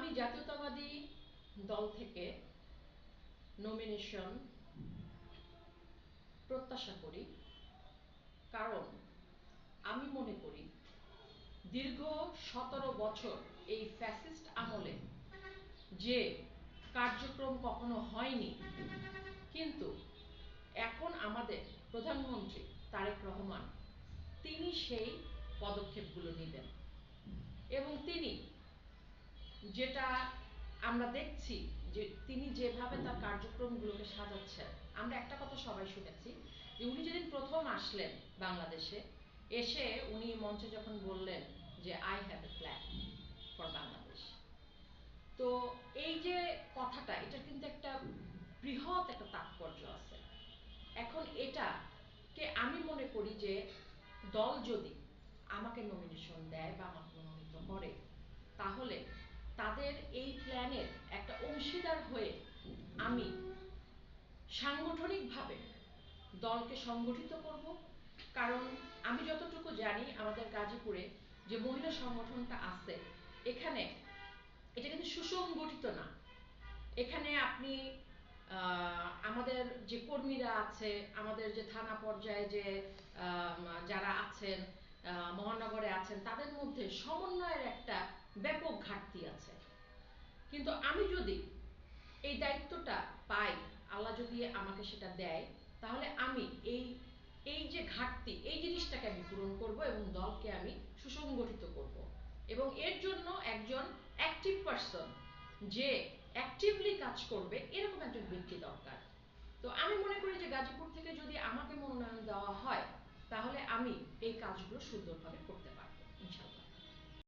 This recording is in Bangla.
আমি জাতীয়তাবাদী দল থেকে নমিনেশন প্রত্যাশা করি, কারণ আমি মনে করি দীর্ঘ 17 বছর এই ফ্যাসিস্ট আমলে যে কার্যক্রম কখনো হয়নি, কিন্তু এখন আমাদের প্রধানমন্ত্রী তারেক রহমান তিনি সেই পদক্ষেপগুলো নেবেন এবং তিনি যেটা আমরা দেখছি যে তিনি যেভাবে তার কার্যক্রমগুলোকে সাজাচ্ছেন, আমরা একটা কথা সবাই শুনেছি যে উনি যেদিন প্রথম আসলেন বাংলাদেশে, এসে উনি মঞ্চে যখন বললেন যে I have a plan for Bangladesh, তো এই যে কথাটা, এটা কিন্তু একটা বৃহৎ একটা তাৎপর্য আছে। এখন এটাকে আমি মনে করি যে দল যদি আমাকে নমিনেশন দেয় বা আমাকে মনোনীত করে, তাহলে তাদের এই প্ল্যানের একটা অংশীদার হয়ে আমি সাংগঠনিকভাবে দলকে সংগঠিত করব। কারণ আমি যতটুকু জানি আমাদের গাজীপুরে যে মহিলা সংগঠনটা আছে, এখানে এটা কিন্তু সুসংগঠিত না। এখানে আপনি আমাদের যে কর্মীরা আছে, আমাদের যে থানা পর্যায়ে যে যারা আছেন, মহানগরে আছেন, তাদের মধ্যে সমন্বয়ের একটা ব্যাপক ঘাটতি আছে। কিন্তু আমি যদি এই দায়িত্বটা পাই, আল্লাহ যদি আমাকে সেটা দেয়, তাহলে আমি এই যে ঘাটতি, এই জিনিসটাকে আমি পূরণ করব এবং দলকে আমি সুসংগঠিত করব। এবং এর জন্য একজন অ্যাক্টিভ পারসন, যে অ্যাক্টিভলি কাজ করবে, এরকম একজন ব্যক্তি দরকার। তো আমি মনে করি যে গাজীপুর থেকে যদি আমাকে মনোনয়ন দেওয়া হয়, তাহলে আমি এই কাজগুলো সুন্দরভাবে করতে পারব।